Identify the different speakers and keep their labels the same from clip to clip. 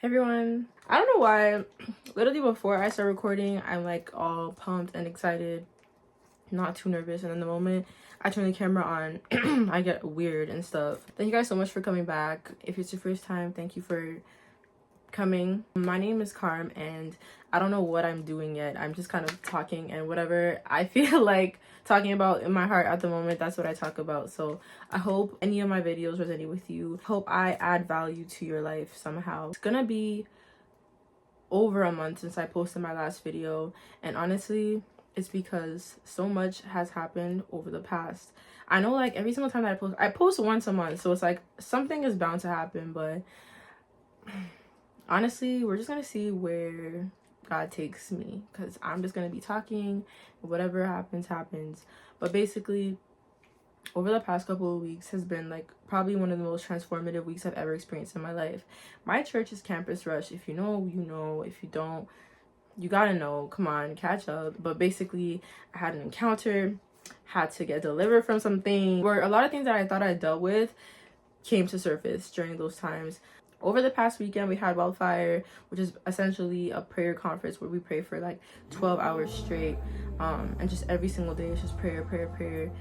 Speaker 1: Hey everyone. I don't know why, literally before I start recording, I'm like all pumped and excited, not too nervous, and then the moment I turn the camera on, I get weird and stuff. Thank you guys so much for coming back. If it's your first time, thank you for coming. My name is Carm and I don't know what I'm doing yet. I'm just kind of talking, and whatever I feel like talking about in my heart at the moment, that's what I talk about. So I hope any of my videos resonate with you. Hope I add value to your life somehow. It's gonna be over a month since I posted my last video, and honestly it's because so much has happened over the past. I know like every single time that I post once a month, so it's like something is bound to happen, but honestly we're just gonna see where God takes me, because I'm just gonna be talking, whatever happens happens. But basically over the past couple of weeks has been like probably one of the most transformative weeks I've ever experienced in my life. My church is Campus Rush. If you know, you know. If you don't, you gotta know. Come on, catch up. But basically I had an encounter, had to get delivered from something, where a lot of things that I thought I dealt with came to surface during those times. Over the past weekend, we had Wildfire, which is essentially a prayer conference where we pray for like 12 hours straight. And just every single day it's just prayer, prayer, prayer.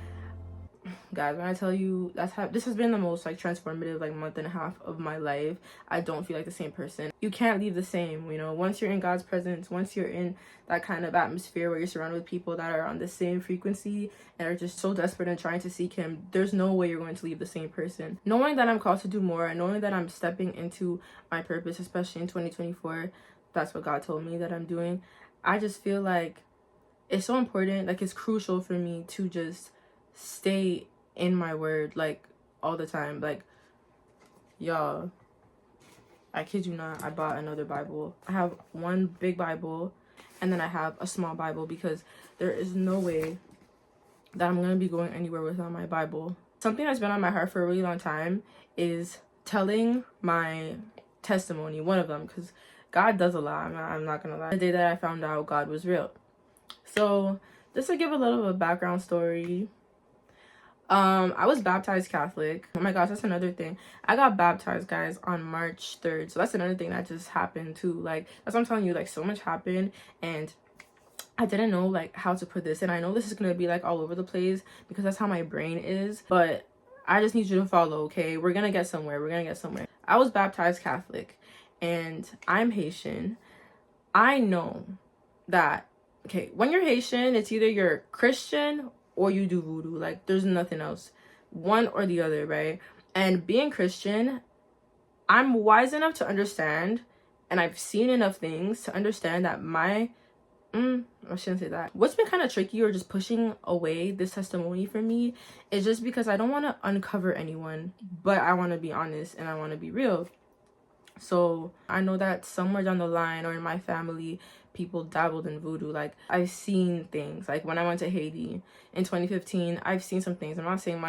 Speaker 1: Guys, when I tell you this has been the most like transformative like month and a half of my life. I don't feel like the same person. You can't leave the same, you know. Once you're in God's presence, once you're in that kind of atmosphere where you're surrounded with people that are on the same frequency and are just so desperate and trying to seek him, there's no way you're going to leave the same person. Knowing that I'm called to do more, and knowing that I'm stepping into my purpose, especially in 2024, that's what God told me that I'm doing. I just feel like it's so important, like it's crucial for me to just stay in my word like all the time. Like, y'all, I kid you not, I bought another Bible. I have one big Bible and then I have a small Bible, because there is no way that I'm gonna be going anywhere without my Bible. Something that's been on my heart for a really long time is telling my testimony, one of them, because God does a lot. I'm not gonna lie. The day that I found out God was real. So just to give a little of a background story, I was baptized Catholic. Oh my gosh, that's another thing. I got baptized, guys, on March 3rd. So that's another thing that just happened too. Like, that's what I'm telling you, like so much happened and I didn't know like how to put this. And I know this is gonna be like all over the place because that's how my brain is. But I just need you to follow, okay? We're gonna get somewhere. We're gonna get somewhere. I was baptized Catholic and I'm Haitian. I know that, okay, when you're Haitian, it's either you're Christian or you do voodoo. Like, there's nothing else, one or the other, right? And being Christian, I'm wise enough to understand, and I've seen enough things to understand that I shouldn't say that. What's been kind of tricky or just pushing away this testimony for me is just because I don't want to uncover anyone, but I want to be honest and I want to be real. So I know that somewhere down the line or in my family, people dabbled in voodoo. Like, I've seen things. Like, when I went to Haiti in 2015, I've seen some things. I'm not saying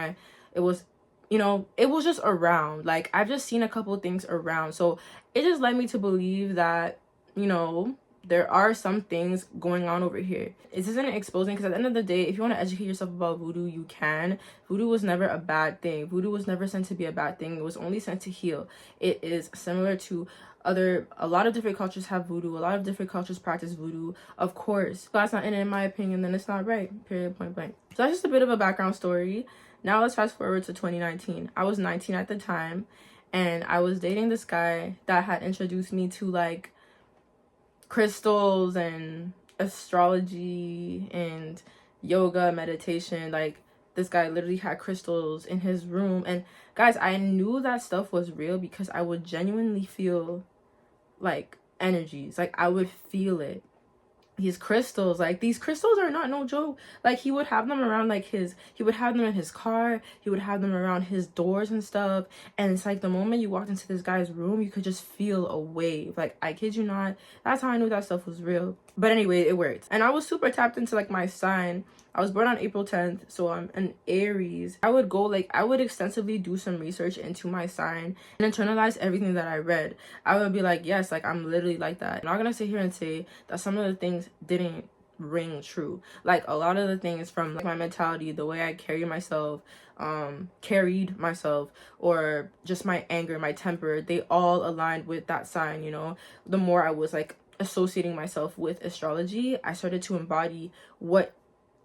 Speaker 1: it was, you know, it was just around. Like, I've just seen a couple of things around. So it just led me to believe that, you know, there are some things going on over here. This isn't exposing, because at the end of the day, if you want to educate yourself about voodoo, you can. Voodoo was never a bad thing. Voodoo was never sent to be a bad thing. It was only sent to heal. It is similar to a lot of different cultures have voodoo. A lot of different cultures practice voodoo. Of course, if that's not in my opinion, then it's not right. Period, point blank. So that's just a bit of a background story. Now let's fast forward to 2019. I was 19 at the time, and I was dating this guy that had introduced me to like crystals and astrology and yoga, meditation. Like, this guy literally had crystals in his room. And guys, I knew that stuff was real because I would genuinely feel like energies. Like, I would feel it. These crystals, like, these crystals are not no joke. Like, he would have them around like he would have them in his car, he would have them around his doors and stuff. And it's like the moment you walked into this guy's room, you could just feel a wave. Like, I kid you not, that's how I knew that stuff was real. But anyway, it worked. And I was super tapped into like my sign. I was born on April 10th, so I'm an Aries. I would extensively do some research into my sign and internalize everything that I read. I would be like, yes, like, I'm literally like that. I'm not gonna sit here and say that some of the things didn't ring true. Like a lot of the things from like my mentality, the way I carry myself, carried myself, or just my anger, my temper, they all aligned with that sign, you know. The more I was like associating myself with astrology, I started to embody what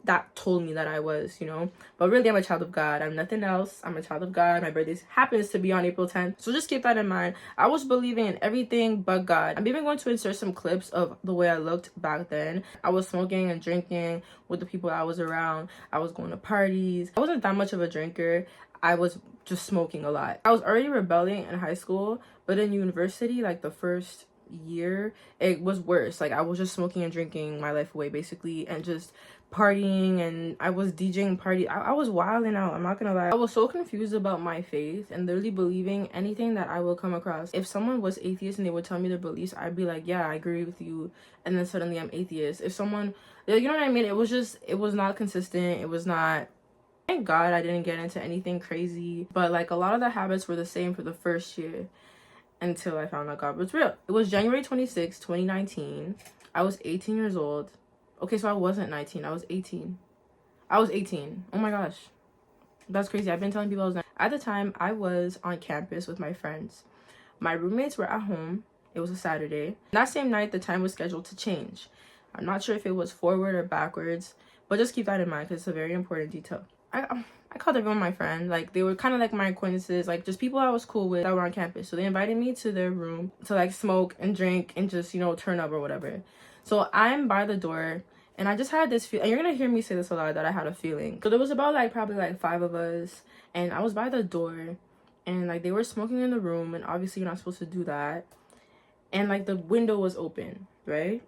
Speaker 1: that told me that I was, you know. But really, I'm a child of God. I'm nothing else. I'm a child of God. My birthday happens to be on April 10th. So just keep that in mind. I was believing in everything but God. I'm even going to insert some clips of the way I looked back then. I was smoking and drinking with the people I was around. I was going to parties. I wasn't that much of a drinker. I was just smoking a lot. I was already rebelling in high school, but in university, like the first year, it was worse. Like I was just smoking and drinking my life away basically, and just partying, and I was DJing party. I was wilding out, I'm not gonna lie. I was so confused about my faith and literally believing anything that I would come across. If someone was atheist and they would tell me their beliefs, I'd be like, yeah, I agree with you, and then suddenly I'm atheist. If someone, you know what I mean, it was not consistent. It was not, thank God I didn't get into anything crazy, but like a lot of the habits were the same for the first year until I found out God was real. It was January 26, 2019. I was 18 years old. Okay, so I wasn't 19. I was 18. I was 18. Oh my gosh. That's crazy. I've been telling people I was 19. At the time, I was on campus with my friends. My roommates were at home. It was a Saturday. That same night, the time was scheduled to change. I'm not sure if it was forward or backwards, but just keep that in mind because it's a very important detail. I called everyone my friend. Like, they were kind of like my acquaintances, like just people I was cool with that were on campus. So they invited me to their room to like smoke and drink and just, you know, turn up or whatever. So I'm by the door, and I just had this feel, and you're gonna hear me say this a lot, that I had a feeling. So there was about like probably like 5 of us, and I was by the door, and like they were smoking in the room, and obviously you're not supposed to do that. And like the window was open, right?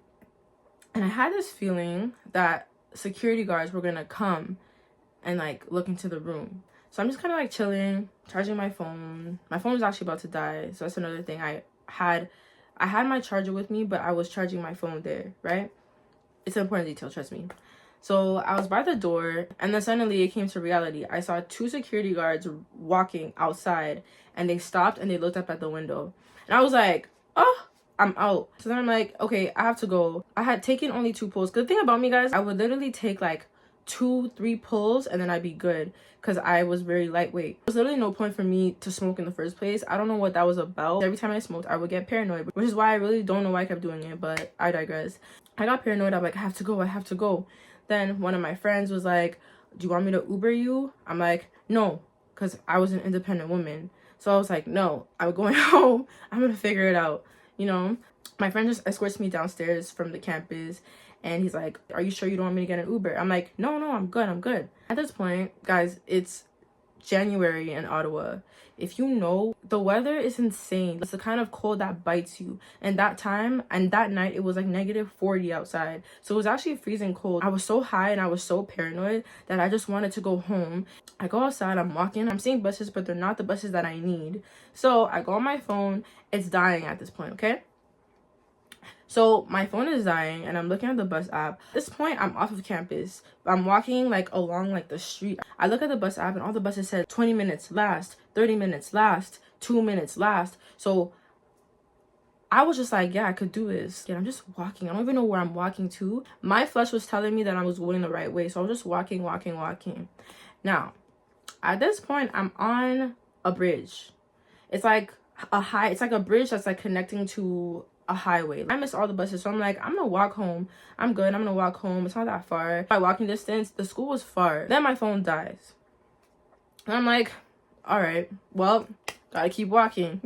Speaker 1: And I had this feeling that security guards were gonna come and like look into the room. So I'm just kind of like chilling, charging my phone. My phone was actually about to die, so that's another thing. I had my charger with me, but I was charging my phone there, right? It's an important detail, trust me. So I was by the door, and then suddenly it came to reality. I saw 2 security guards walking outside, and they stopped and they looked up at the window. And I was like, oh, I'm out. So then I'm like, okay, I have to go. I had taken only 2 pulls. Good thing about me, guys, I would literally take like 2-3 pulls and then I'd be good, because I was very lightweight. There was literally no point for me to smoke in the first place. I don't know what that was about. Every time I smoked, I would get paranoid, which is why I really don't know why I kept doing it, but I digress. I got paranoid. I'm like, I have to go. Then one of my friends was like, do you want me to Uber you? I'm like, no, because I was an independent woman. So I was like, no, I'm going home. I'm gonna figure it out, you know. My friend just escorts me downstairs from the campus, and he's like, are you sure you don't want me to get an Uber? I'm like, no, I'm good. At this point, guys, it's January in Ottawa. If you know, the weather is insane. It's the kind of cold that bites you. And that time and that night, it was like -40 outside. So it was actually freezing cold. I was so high and I was so paranoid that I just wanted to go home. I go outside, I'm walking, I'm seeing buses, but they're not the buses that I need. So I go on my phone. It's dying at this point, okay? So my phone is dying, and I'm looking at the bus app. At this point, I'm off of campus. I'm walking like along like the street. I look at the bus app, and all the buses said 20 minutes last, 30 minutes last, 2 minutes last. So I was just like, yeah, I could do this. Yeah, I'm just walking. I don't even know where I'm walking to. My flesh was telling me that I was going the right way. So I was just walking. Now, at this point, I'm on a bridge. It's like a bridge that's like connecting to a highway. I missed all the buses, so I'm like, I'm gonna walk home. I'm good. I'm gonna walk home. It's not that far. By walking distance, the school was far. Then my phone dies. And I'm like, all right, well, gotta keep walking.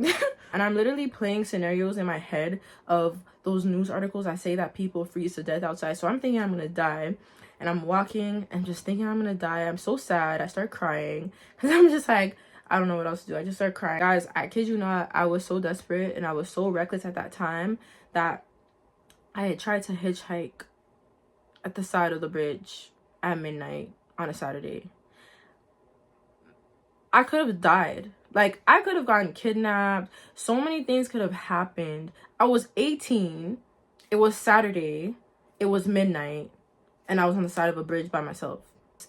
Speaker 1: And I'm literally playing scenarios in my head of those news articles that say that people freeze to death outside. So I'm thinking I'm gonna die. And I'm walking and just thinking I'm gonna die. I'm so sad. I start crying because I'm just like, I don't know what else to do. I just started crying. Guys, I kid you not, I was so desperate and I was so reckless at that time that I had tried to hitchhike at the side of the bridge at midnight on a Saturday. I could have died. Like, I could have gotten kidnapped. So many things could have happened. I was 18. It was Saturday. It was midnight. And I was on the side of a bridge by myself.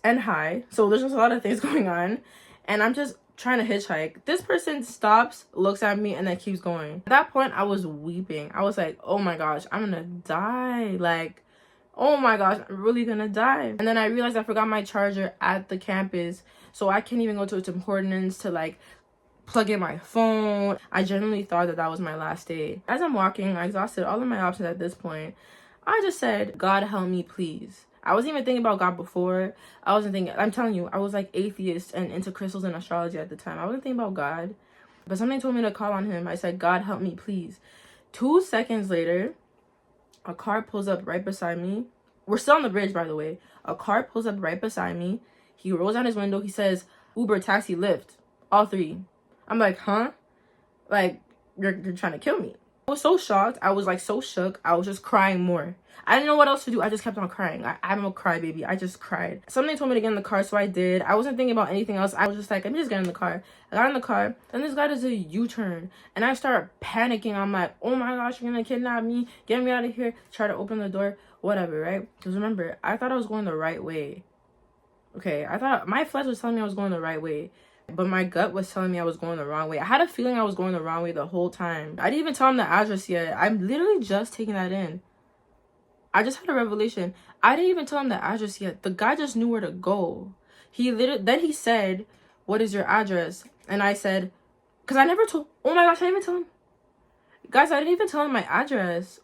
Speaker 1: And high. So there's just a lot of things going on. And I'm just trying to hitchhike. This person stops, looks at me, and then keeps going. At that point, I was weeping. I was like, oh my gosh, I'm gonna die. Like, Oh my gosh, I'm really gonna die. And then I realized I forgot my charger at the campus, so I can't even go to Tim Hortons to like plug in my phone. I genuinely thought that that was my last day. As I'm walking, I exhausted all of my options at this point. I just said, God help me, please. I wasn't even thinking about God before. I wasn't thinking, I'm telling you, I was like atheist and into crystals and astrology at the time. I wasn't thinking about God. But something told me to call on him. I said, God help me, please. 2 seconds later, a car pulls up right beside me. We're still on the bridge, by the way. A car pulls up right beside me. He rolls down his window. He says, Uber, taxi, Lyft. All three. I'm like, huh? Like, you're trying to kill me. I was so shocked. I was like so shook. I was just crying more. I didn't know what else to do. I just kept on crying. I'm a crybaby. I just cried. Something told me to get in the car, so I did. I wasn't thinking about anything else. I was just like, let me just get in the car. I got in the car, and this guy does a U-turn, and I start panicking. I'm like, oh my gosh, you're gonna kidnap me. Get me out of here. Try to open the door. Whatever, right? Because remember, I thought I was going the right way. Okay, I thought my flesh was telling me I was going the right way. But my gut was telling me I was going the wrong way. I had a feeling I was going the wrong way the whole time. I didn't even tell him the address yet. I'm literally just taking that in. I just had a revelation. I didn't even tell him the address yet. The guy just knew where to go. Then he said, what is your address? And I said, because I never told, oh my gosh, I didn't even tell him. Guys, I didn't even tell him my address.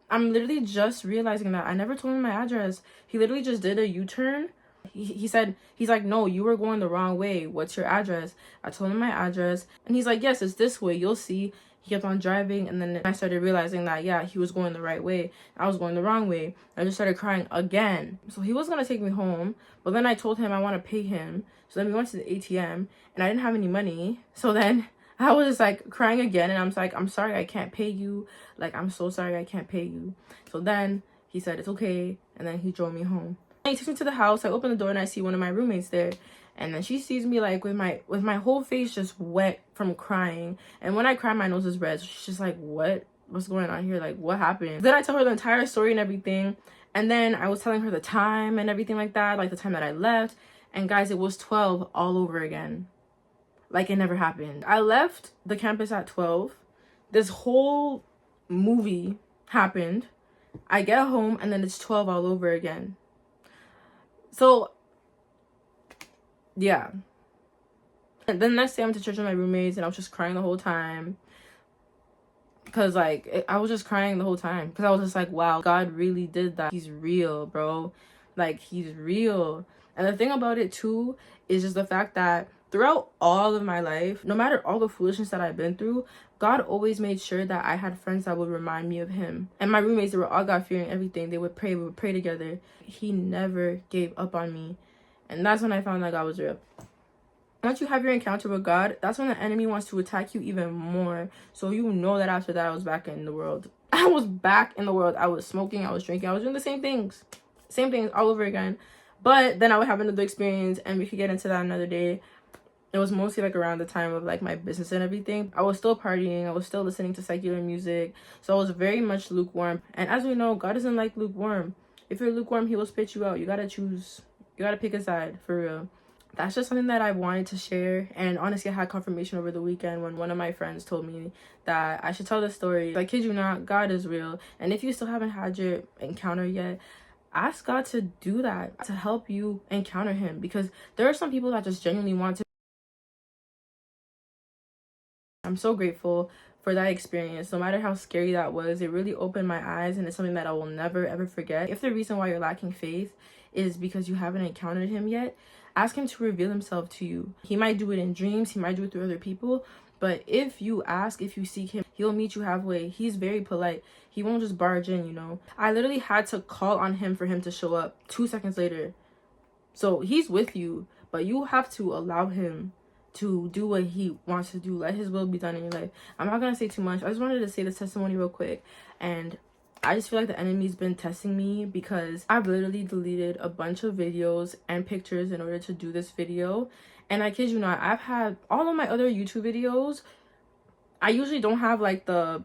Speaker 1: I'm literally just realizing that I never told him my address. He literally just did a U-turn. He said, he's like, no, you were going the wrong way. What's your address? I told him my address. And he's like, yes, it's this way. You'll see. He kept on driving. And then I started realizing that, yeah, he was going the right way. I was going the wrong way. I just started crying again. So he was going to take me home. But then I told him I want to pay him. So then we went to the ATM. And I didn't have any money. So then I was just like crying again. And I'm like, I'm sorry, I can't pay you. Like, I'm so sorry, I can't pay you. So then he said, it's okay. And then he drove me home. He takes me to the house. I open the door and I see one of my roommates there, and then she sees me like with my whole face just wet from crying. And when I cry, my nose is red. So she's just like, what's going on here? Like, what happened? Then I tell her the entire story and everything, and then I was telling her the time and everything like that, like the time that I left. And guys, it was 12 all over again. Like, it never happened. I left the campus at 12. This whole movie happened. I get home and then it's 12 all over again. So, yeah. And then the next day I went to church with my roommates and I was just crying the whole time. Because, like, I was just crying the whole time. Because I was just like, wow, God really did that. He's real, bro. Like, he's real. And the thing about it, too, is just the fact that throughout all of my life, no matter all the foolishness that I've been through, God always made sure that I had friends that would remind me of him. And my roommates, they were all God-fearing, everything. They would pray. We would pray together. He never gave up on me. And that's when I found that God was real. Once you have your encounter with God, that's when the enemy wants to attack you even more. So you know that after that, I was back in the world. I was back in the world. I was smoking. I was drinking. I was doing the same things. Same things all over again. But then I would have another experience, and we could get into that another day. It was mostly like around the time of like my business and everything. I was still partying. I was still listening to secular music. So I was very much lukewarm. And as we know, God isn't like lukewarm. If you're lukewarm, he will spit you out. You gotta choose. You gotta pick a side, for real. That's just something that I wanted to share. And honestly, I had confirmation over the weekend when one of my friends told me that I should tell this story. I kid you not, God is real. And if you still haven't had your encounter yet, ask God to do that, to help you encounter him. Because there are some people that just genuinely want to. I'm so grateful for that experience. No matter how scary that was, it really opened my eyes, and it's something that I will never ever forget. If the reason why you're lacking faith is because you haven't encountered him yet, ask him to reveal himself to you. He might do it in dreams, he might do it through other people, but if you ask, if you seek him, he'll meet you halfway. He's very polite. He won't just barge in, you know. I literally had to call on him for him to show up 2 seconds later. So he's with you, but you have to allow him to do what he wants to do. Let his will be done in your life. I'm not gonna say too much. I just wanted to say this testimony real quick. And I just feel like the enemy's been testing me because I've literally deleted a bunch of videos and pictures in order to do this video. And I kid you not, I've had all of my other YouTube videos. I usually don't have like the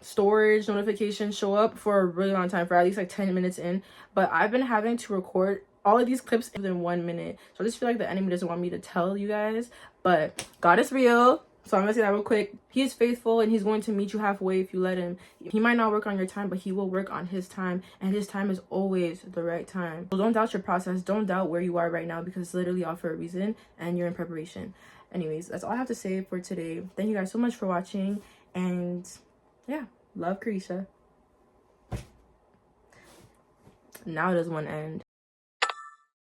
Speaker 1: storage notifications show up for a really long time, for at least like 10 minutes in. But I've been having to record all of these clips within 1 minute. So I just feel like the enemy doesn't want me to tell you guys. But God is real. So I'm gonna say that real quick. He is faithful and he's going to meet you halfway if you let him. He might not work on your time, but he will work on his time, and his time is always the right time. So don't doubt your process. Don't doubt where you are right now, because it's literally all for a reason and you're in preparation. Anyways, that's all I have to say for today. Thank you guys so much for watching, and yeah, love, Carisha. Now does one end.